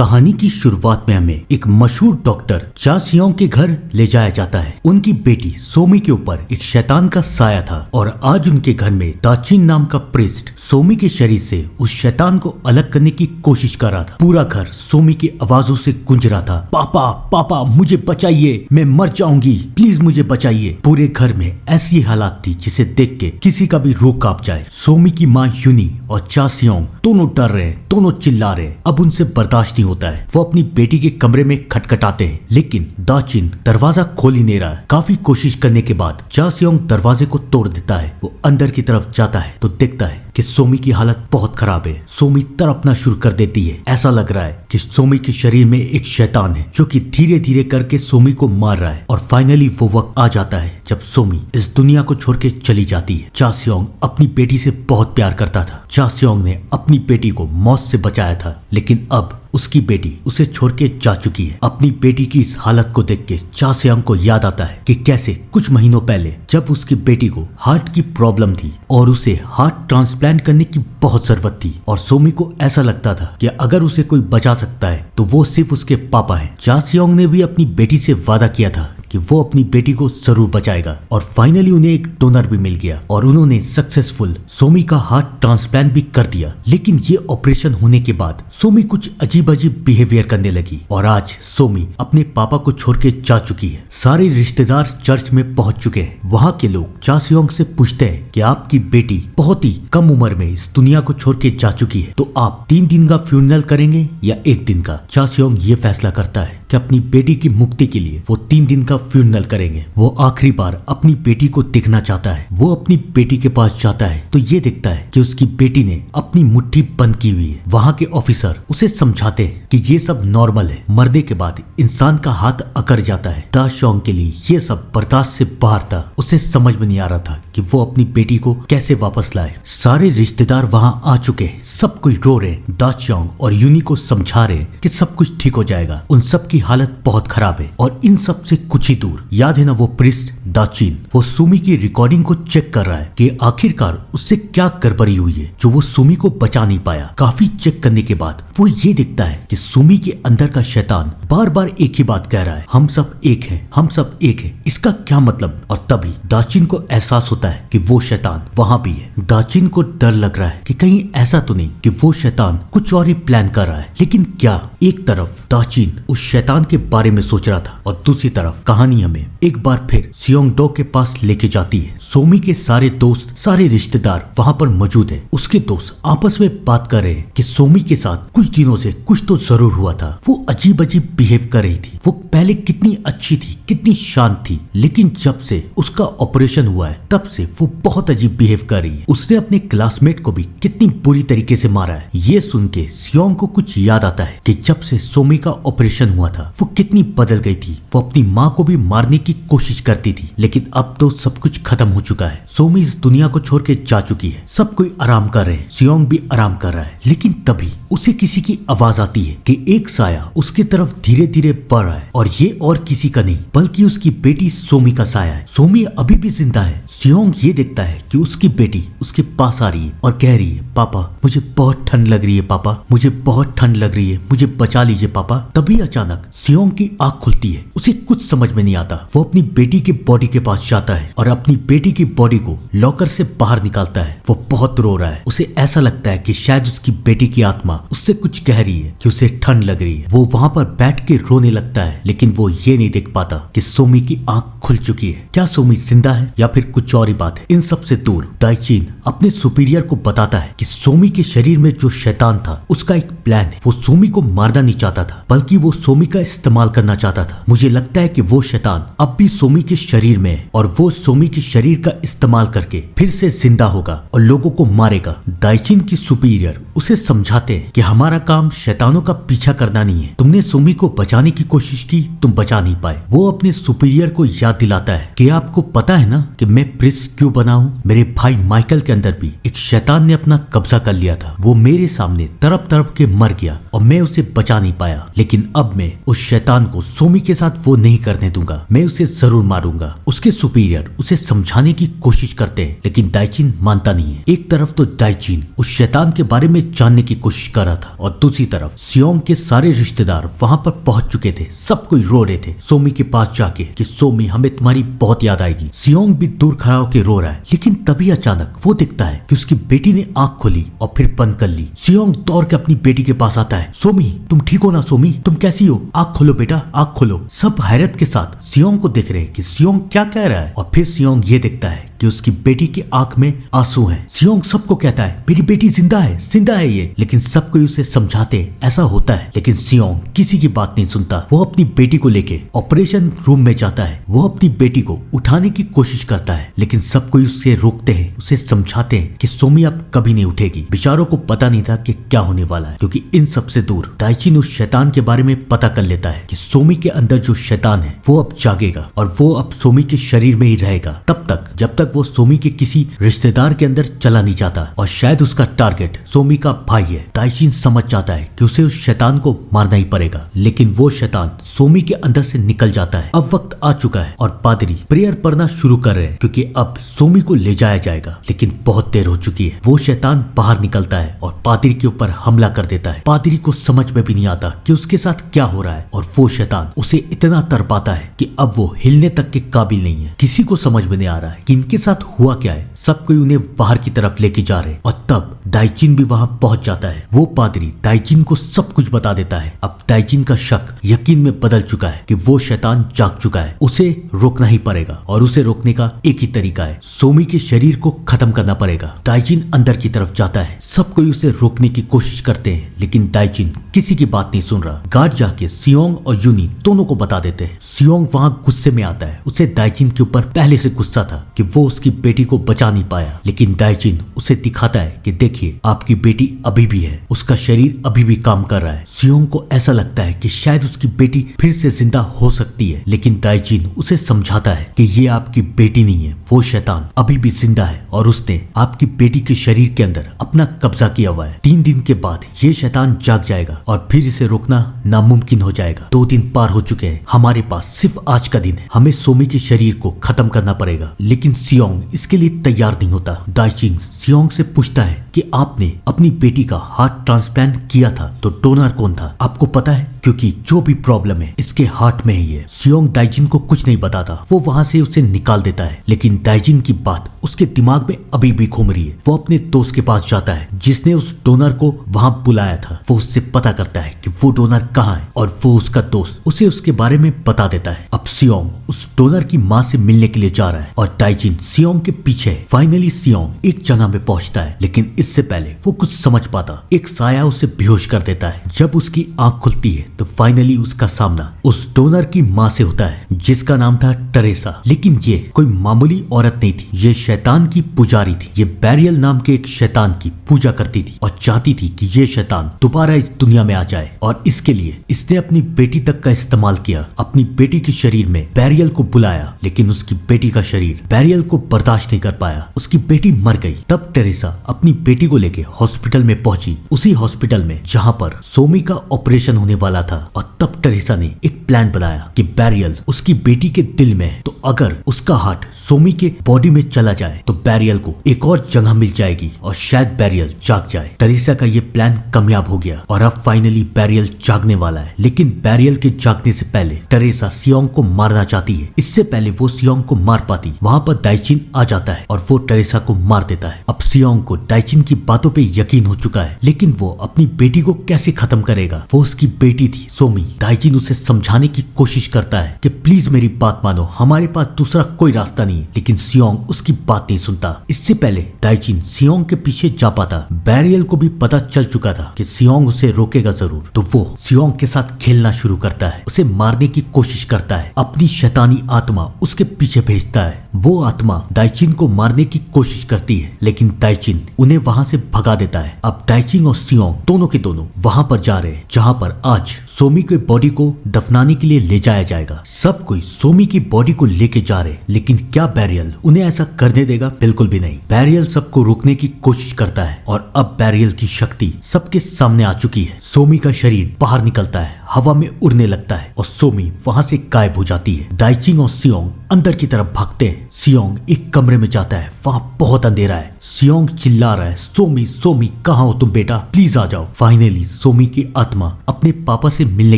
कहानी की शुरुआत में हमें एक मशहूर डॉक्टर चा सियोंग के घर ले जाया जाता है। उनकी बेटी सोमी के ऊपर एक शैतान का साया था और आज उनके घर में दाचिन नाम का प्रिस्ट सोमी के शरीर से उस शैतान को अलग करने की कोशिश कर रहा था। पूरा घर सोमी की आवाजों से गूंज रहा था, पापा पापा मुझे बचाइए, मैं मर जाऊंगी, प्लीज मुझे बचाइए। पूरे घर में ऐसी हालात थी जिसे देख के किसी का भी रूह कांप जाए। सोमी की माँ यूनी और चा सियोंग दोनों डर रहे हैं, दोनों चिल्ला रहे हैं। अब उनसे बर्दाश्त नहीं होता है। वो अपनी बेटी के कमरे में खटखटाते हैं लेकिन दाचिन दरवाजा खोल ही नहीं रहा है। काफी कोशिश करने के बाद चा सियोंग दरवाजे को तोड़ देता है। वो अंदर की तरफ जाता है तो देखता है कि सोमी की हालत बहुत खराब है। सोमी तड़पना शुरू कर देती है। ऐसा लग रहा है कि सोमी के शरीर में एक शैतान है जो कि धीरे धीरे करके सोमी को मार रहा है। और फाइनली वो वक्त आ जाता है जब सोमी इस दुनिया को छोड़ के चली जाती है। चा सियोंग अपनी बेटी से बहुत प्यार करता था। चा सियोंग ने अपनी बेटी को मौत से बचाया था लेकिन अब उसकी बेटी उसे छोड़ के जा चुकी है। अपनी बेटी की इस हालत को देख के चा सियोंग को याद आता है कि कैसे कुछ महीनों पहले जब उसकी बेटी को हार्ट की प्रॉब्लम थी और उसे हार्ट ट्रांसप्लांट करने की बहुत जरूरत थी और सोमी को ऐसा लगता था कि अगर उसे कोई बचा सकता है तो वो सिर्फ उसके पापा हैं। चा सियोंग ने भी अपनी बेटी से वादा किया था कि वो अपनी बेटी को जरूर बचाएगा और फाइनली उन्हें एक डोनर भी मिल गया और उन्होंने सक्सेसफुल सोमी का हार्ट ट्रांसप्लांट भी कर दिया। लेकिन ये ऑपरेशन होने के बाद सोमी कुछ अजीब अजीब बिहेवियर करने लगी और आज सोमी अपने पापा को छोड़ के जा चुकी है। सारे रिश्तेदार चर्च में पहुंच चुके हैं। वहाँ के लोग चा सियोंग से पूछते हैं कि आपकी बेटी बहुत ही कम उम्र में इस दुनिया को छोड़ के जा चुकी है, तो आप 3 दिन का फ्यूनरल करेंगे या 1 दिन का। चा सियोंग ये फैसला करता है कि अपनी बेटी की मुक्ति के लिए वो 3 दिन का फ्यूनरल करेंगे। वो आखिरी बार अपनी बेटी को देखना चाहता है। वो अपनी बेटी के पास जाता है तो ये देखता है कि उसकी बेटी ने अपनी मुट्ठी बंद की हुई है। वहाँ के ऑफिसर उसे समझाते हैं कि ये सब नॉर्मल है, मरने के बाद इंसान का हाथ अकड़ जाता है। चा सियोंग के लिए ये सब बर्दाश्त से बाहर था। उसे समझ में नहीं आ रहा था कि वो अपनी बेटी को कैसे वापस लाए। सारे रिश्तेदार वहाँ आ चुके हैं, सब कोई रो रहे हैं। चा सियोंग और यूनी को समझा रहे हैं कि सब कुछ ठीक हो जाएगा। उन सब की हालत बहुत खराब है और इन सब से कुछ ही दूर याद है ना वो प्रिस्ट दाचिन, वो सोमी की रिकॉर्डिंग को चेक कर रहा है कि आखिरकार उससे क्या गड़बड़ी हुई है जो वो सोमी को बचा नहीं पाया। काफी चेक करने के बाद वो ये देखता है कि सोमी के अंदर का शैतान बार बार एक ही बात कह रहा है, हम सब एक हैं, हम सब एक हैं। इसका क्या मतलब? और तभी दाचिन को एहसास होता है कि वो शैतान वहाँ भी है। दाचिन को डर लग रहा है कि कहीं ऐसा तो नहीं कि वो शैतान कुछ और ही प्लान कर रहा है। लेकिन क्या? एक तरफ दाचिन उस शैतान के बारे में सोच रहा था और दूसरी तरफ कहानी हमें एक बार फिर सियोंग डो के पास लेके जाती है। सोमी के सारे दोस्त, सारे रिश्तेदार वहाँ पर मौजूद है। उसके दोस्त आपस में बात कर रहे हैं कि सोमी के साथ कुछ दिनों से कुछ तो जरूर हुआ था। वो अजीब अजीब बिहेव कर रही थी। वो पहले कितनी अच्छी थी, कितनी शांत थी, लेकिन जब से उसका ऑपरेशन हुआ है तब से वो बहुत अजीब बिहेव कर रही है। उसने अपने क्लासमेट को भी कितनी बुरी तरीके से मारा है। ये सुन के सियोंग को कुछ याद आता है कि जब से सोमी का ऑपरेशन हुआ था वो कितनी बदल गई थी। वो अपनी माँ को भी मारने की कोशिश करती थी लेकिन अब तो सब कुछ खत्म हो चुका है। सोमी इस दुनिया को छोड़ के जा चुकी है। सब कोई आराम कर रहे हैं, सियोंग भी आराम कर रहा है। लेकिन तभी उसे किसी की आवाज आती है कि एक साया उसकी तरफ धीरे धीरे बढ़ रहा है और ये और किसी का नहीं बल्कि उसकी बेटी सोमी का साया है। सोमी अभी भी जिंदा है। सियोंग ये देखता है कि उसकी बेटी उसके पास आ रही है और कह रही है, पापा मुझे बहुत ठंड लग रही है, पापा मुझे बहुत ठंड लग रही है, मुझे बचा लीजिए पापा। तभी अचानक सियोंग की आंख खुलती है। उसे कुछ समझ में नहीं आता। वो अपनी बेटी के बॉडी के पास जाता है और अपनी बेटी की बॉडी को लॉकर से बाहर निकालता है। वो बहुत रो रहा है। उसे ऐसा लगता है कि शायद उसकी बेटी की आत्मा उससे कुछ कह रही है कि उसे ठंड लग रही है। वो वहाँ पर बैठ के रोने लगता है लेकिन वो ये नहीं देख पाता कि सोमी की आंख खुल चुकी है। क्या सोमी जिंदा है या फिर कुछ और ही बात है? इन सब से दूर दाचिन अपने सुपीरियर को बताता है कि सोमी के शरीर में जो शैतान था उसका एक प्लान है। वो सोमी को मारना नहीं चाहता था बल्कि वो सोमी का इस्तेमाल करना चाहता था। मुझे लगता है कि वो शैतान अब भी सोमी के शरीर में है और वो सोमी के शरीर का इस्तेमाल करके फिर से जिंदा होगा और लोगों को मारेगा। दाचिन की सुपीरियर उसे समझाते हैं कि हमारा काम शैतानों का पीछा करना नहीं है। तुमने सोमी को बचाने की कोशिश की, तुम बचा नहीं पाए। वो अपने सुपीरियर को याद दिलाता है कि आपको पता है ना कि मैं प्रिस्ट क्यों बना हूँ? मेरे भाई माइकल के अंदर भी एक शैतान ने अपना कब्जा कर लिया था। वो मेरे सामने तड़प तड़प के मर गया और मैं उसे बचा नहीं पाया। लेकिन अब मैं उस शैतान को सोमी के साथ वो नहीं करने दूंगा, मैं उसे जरूर मारूंगा। उसके सुपीरियर उसे समझाने की कोशिश करते हैं लेकिन दाइचिन मानता नहीं है। एक तरफ तो दाइचिन उस शैतान के बारे में जानने की कोशिश कर रहा था और दूसरी तरफ सियोंग के सारे रिश्तेदार वहां पर पहुंच चुके थे। सब कोई रो रहे थे सोमी के पास जाके कि सोमी हमें तुम्हारी बहुत याद आएगी। सियोंग भी दूर खड़ा होकर रो रहा है लेकिन तभी अचानक वो दिखता है कि उसकी बेटी ने आंख खोली और फिर बंद कर ली। सियोंग दौड़ के अपनी बेटी के पास आता है। सोमी तुम ठीक हो ना? सोमी तुम कैसी हो? आंख खोलो बेटा, आंख खोलो। सब हैरत के साथ सियोंग को देख रहे हैं कि सियोंग क्या कह रहा है और फिर सियोंग ये देखता है कि उसकी बेटी की आंख में आंसू हैं। सियोंग सबको कहता है मेरी बेटी जिंदा है, जिंदा है ये, लेकिन सब कोई उसे समझाते हैं ऐसा होता है लेकिन सियोंग किसी की बात नहीं सुनता। वो अपनी बेटी को लेके ऑपरेशन रूम में जाता है। वो अपनी बेटी को उठाने की कोशिश करता है लेकिन सब कोई उसे रोकते हैं, उसे समझाते हैं कि सोमी अब कभी नहीं उठेगी। बेचारों को पता नहीं था कि क्या होने वाला है क्योंकि इन सबसे दूर दाइचिन उस शैतान के बारे में पता कर लेता है कि सोमी के अंदर जो शैतान है वो अब जागेगा और वो अब सोमी के शरीर में ही रहेगा तब तक जब तक वो सोमी के किसी रिश्तेदार के अंदर चला नहीं जाता। और शायद उसका टारगेट सोमी का भाई है। दाइचिन समझ जाता है कि उसे उस शैतान को मारना ही पड़ेगा लेकिन वो शैतान सोमी के अंदर से निकल जाता है। अब वक्त आ चुका है और पादरी प्रेयर पढ़ना शुरू कर रहे हैं क्योंकि अब सोमी को ले जाया जाएगा लेकिन बहुत देर हो चुकी है। वो शैतान बाहर निकलता है और पादरी के ऊपर हमला कर देता है। पादरी को समझ में भी नहीं आता कि उसके साथ क्या हो रहा है और वो शैतान उसे इतना तड़पाता है कि अब वो हिलने तक के काबिल नहीं है। किसी को समझ में नहीं आ रहा है कि इनके साथ हुआ क्या है। सब कोई उन्हें बाहर की तरफ लेके जा रहे हैं और तब दाइचिन भी वहां पहुंच जाता है। वो पादरी दाइचिन को सब कुछ बता देता है। अब दाइचिन का शक यकीन में बदल चुका है कि वो शैतान जाग चुका है। उसे रोकना ही पड़ेगा और उसे रोकने का एक ही तरीका है, सोमी के शरीर को खत्म करना पड़ेगा। दाइचिन अंदर की तरफ जाता है। सब कोई उसे रोकने की कोशिश करते हैं लेकिन दाइचिन किसी की बात नहीं सुन रहा। गार्ड जाके सियोंग और यूनी दोनों को बता देते हैं। सियोंग वहां गुस्से में आता है। उसे दाइचिन के ऊपर पहले से गुस्सा था कि वो उसकी बेटी को बचा नहीं पाया लेकिन दाइचिन उसे दिखाता है कि देखिए आपकी बेटी अभी भी है, उसका शरीर अभी भी काम कर रहा है। सियोंग को ऐसा लगता है कि शायद उसकी बेटी फिर से जिंदा हो सकती है लेकिन दाइचिन उसे समझाता है कि ये आपकी बेटी नहीं है, वो शैतान अभी भी जिंदा है और उसने आपकी बेटी के शरीर के अंदर अपना कब्जा किया हुआ है। 3 दिन के बाद ये शैतान जाग जाएगा और फिर इसे रोकना नामुमकिन हो जाएगा। 2 दिन पार हो चुके हैं, हमारे पास सिर्फ आज का दिन है। हमें सोमी के शरीर को खत्म करना पड़ेगा लेकिन सियोंग इसके लिए तैयार नहीं होता। दाइचिन सियोंग से पूछता है कि आपने अपनी बेटी का हार्ट ट्रांसप्लांट किया था तो डोनर कौन था? आपको पता है? क्योंकि जो भी प्रॉब्लम है इसके हार्ट में ही है। सियोंग दाइचिन को कुछ नहीं बताता। वो वहां से उसे निकाल देता है लेकिन दाइचिन की बात उसके दिमाग में अभी भी घूम रही है। वो अपने दोस्त के पास जाता है जिसने उस डोनर को वहां बुलाया था। वो उससे पता करता है कि वो डोनर कहाँ है और वो उसका दोस्त उसे उसके बारे में बता देता है। अब सियोंग उस डोनर की माँ से मिलने के लिए जा रहा है और दाइचिन सियोंग के पीछे। फाइनली सियोंग एक जगह में पहुंचता है लेकिन इससे पहले वो कुछ समझ पाता। एक साया उसे बेहोश कर देता है। जब उसकी आंख खुलती है तो फाइनली उसका सामना उस डोनर की माँ से होता है जिसका नाम था टेरेसा। लेकिन ये कोई मामूली औरत नहीं थी, ये शैतान की पुजारी थी। ये बैरियल नाम के एक शैतान की पूजा करती थी और चाहती थी कि ये शैतान दोबारा इस दुनिया में आ जाए और इसके लिए इसने अपनी बेटी तक का इस्तेमाल किया। अपनी बेटी के शरीर में बैरियल को बुलाया लेकिन उसकी बेटी का शरीर बैरियल को बर्दाश्त नहीं कर पाया। उसकी बेटी मर गई। तब टेरेसा अपनी बेटी को लेके हॉस्पिटल में पहुंची, उसी हॉस्पिटल में जहां पर सोमी का ऑपरेशन होने वाला था। और तब टेरेसा ने एक प्लान बनाया कि बैरियल उसकी बेटी के दिल में है तो अगर उसका हार्ट सोमी के बॉडी में चला जाए तो बैरियल को एक और जगह मिल जाएगी और शायद बैरियल जाग जाए। टेरेसा का ये प्लान कामयाब हो गया और अब फाइनली बैरियल जागने वाला है। लेकिन बैरियल के जागने से पहले टेरेसा सियोंग को मारना चाहती है। इससे पहले वो सियोंग को मार पाती, वहां पर दाइचिन आ जाता है और वो टेरेसा को मार देता है। अब सियोंग को दाइचिन की बातों पे यकीन हो चुका है लेकिन वो अपनी बेटी को कैसे खत्म करेगा? वो उसकी बेटी थी सोमी। दाइचिन उसे समझाने की कोशिश करता है कि प्लीज मेरी बात मानो, हमारे पास दूसरा कोई रास्ता नहीं है लेकिन सियोंग उसकी बात नहीं सुनता। इससे पहले दाइचिन सियोंग के पीछे जा पाता। बैरियल को भी पता चल चुका था कि सियोंग उसे रोकेगा जरूर तो वो सियोंग के साथ खेलना शुरू करता है, उसे मारने की कोशिश करता है। अपनी शैतानी आत्मा उसके पीछे भेजता है। वो आत्मा दाइचिन को मारने की कोशिश करती है लेकिन दाइचिन उन्हें वहां से भगा देता है। अब दाइचिन और सियोंग दोनों के दोनों वहां पर जा रहे हैं जहां पर आज सोमी के बॉडी को दफनाने के लिए ले जाया जाएगा। सब कोई सोमी की बॉडी को लेके जा रहे लेकिन क्या बैरियल उन्हें ऐसा करने देगा? बिल्कुल भी नहीं। बैरियल सबको रोकने की कोशिश करता है और अब बैरियल की शक्ति सबके सामने आ चुकी है। सोमी का शरीर बाहर निकलता है, हवा में उड़ने लगता है और सोमी वहाँ से गायब हो जाती है। दाइचिंग और सियोंग अंदर की तरफ भागते हैं। सियोंग एक कमरे में जाता है, वहाँ बहुत अंधेरा है। सियोंग चिल्ला रहा है, सोमी सोमी कहाँ हो तुम बेटा, प्लीज आ जाओ। फाइनली सोमी की आत्मा अपने पापा से मिलने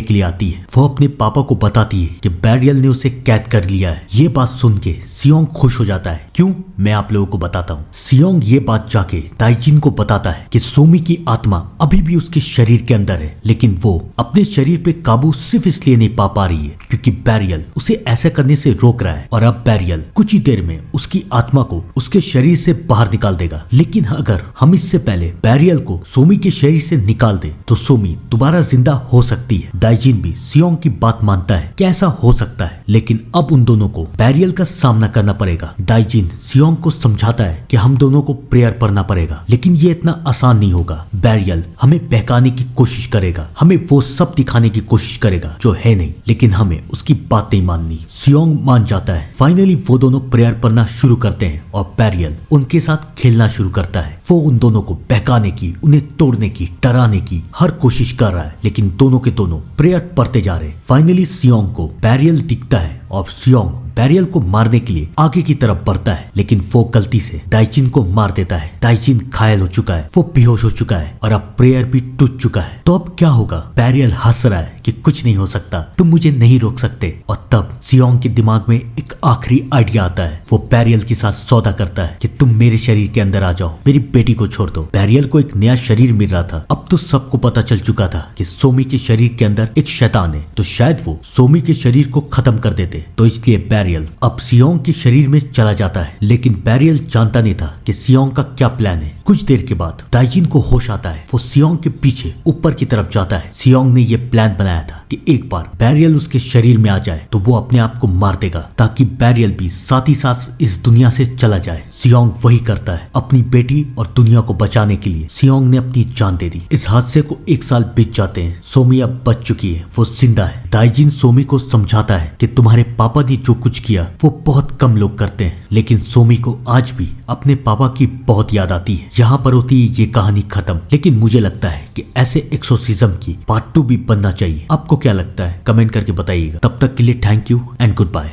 के लिए आती है। वो अपने पापा को बताती है कि बैरियल ने उसे कैद कर लिया है। ये बात सुन के सियोंग खुश हो जाता है। क्यों, मैं आप लोगों को बताता हूँ। सियोंग ये बात जाके दाइजिन को बताता है कि सोमी की आत्मा अभी भी उसके शरीर के अंदर है, लेकिन वो अपने शरीर पे काबू सिर्फ इसलिए नहीं पा रही है क्योंकि बैरियल उसे ऐसा करने से रोक रहा है। और अब बैरियल कुछ ही देर में उसकी आत्मा को उसके शरीर से बाहर निकाल देगा। लेकिन अगर हम इससे पहले बैरियल को सोमी के शरीर से निकाल दे तो सोमी दोबारा जिंदा हो सकती है। दाइजिन भी सियोंग की बात मानता है कि ऐसा हो सकता है, लेकिन अब उन दोनों को बैरियल का सामना करना पड़ेगा। दाइजिन सियोंग को समझाता है कि हम दोनों को प्रेयर पढ़ना पड़ेगा, लेकिन ये इतना आसान नहीं होगा। बैरियल हमें बहकाने की कोशिश करेगा, हमें वो सब दिखाने की कोशिश करेगा जो है नहीं, लेकिन हमें उसकी बात नहीं माननी। सियोंग मान जाता है। फाइनली वो दोनों प्रेयर पढ़ना शुरू करते हैं और बैरियल उनके साथ खेलना शुरू करता है। वो उन दोनों को बहकाने की, उन्हें तोड़ने की, डराने की हर कोशिश कर रहा है, लेकिन दोनों के दोनों प्रेयर पढ़ते जा रहे हैं। फाइनली सियोंग को बैरियल दिखता है और सियोंग बैरियल को मारने के लिए आगे की तरफ बढ़ता है, लेकिन वो गलती से दाइचिन को मार देता है। दाइचिन घायल हो चुका है, वो बेहोश हो चुका है और अब प्रेयर भी टूट चुका है। तो अब क्या होगा? बैरियल हंस रहा है कि कुछ नहीं हो सकता, तुम मुझे नहीं रोक सकते। और तब सियोंग के दिमाग में एक आखिरी आइडिया आता है। वो बैरियल के साथ सौदा करता है कि तुम मेरे शरीर के अंदर आ जाओ, मेरी बेटी को छोड़ दो। बैरियल को एक नया शरीर मिल रहा था। अब तो सबको पता चल चुका था कि सोमी के शरीर के अंदर एक शैतान है, तो शायद वो सोमी के शरीर को खत्म कर देते। तो इसलिए बैरियल अब सियोंग के शरीर में चला जाता है, लेकिन बैरियल जानता नहीं था कि सियोंग का क्या प्लान है। कुछ देर के बाद दाइजिन को होश आता है। वो सियोंग के पीछे ऊपर की तरफ जाता है। सियोंग ने यह प्लान बनाया था कि एक बार बैरियल उसके शरीर में आ जाए तो वो अपने आप को मार देगा, ताकि बैरियल भी साथ ही साथ इस दुनिया से चला जाए। सियोंग वही करता है। अपनी बेटी और दुनिया को बचाने के लिए सियोंग ने अपनी जान दे दी। इस हादसे को 1 साल बीत जाते हैं। सोमी अब बच चुकी है, वो जिंदा है। दाइजिन सोमी को समझाता है कि तुम्हारे पापा ने जो कुछ किया वो बहुत कम लोग करते हैं, लेकिन सोमी को आज भी अपने पापा की बहुत याद आती है। यहाँ पर होती है ये कहानी खत्म, लेकिन मुझे लगता है कि ऐसे एक्सोर्सिज्म की पार्ट 2 भी बनना चाहिए। आपको क्या लगता है? कमेंट करके बताइएगा। तब तक के लिए thank you and good bye.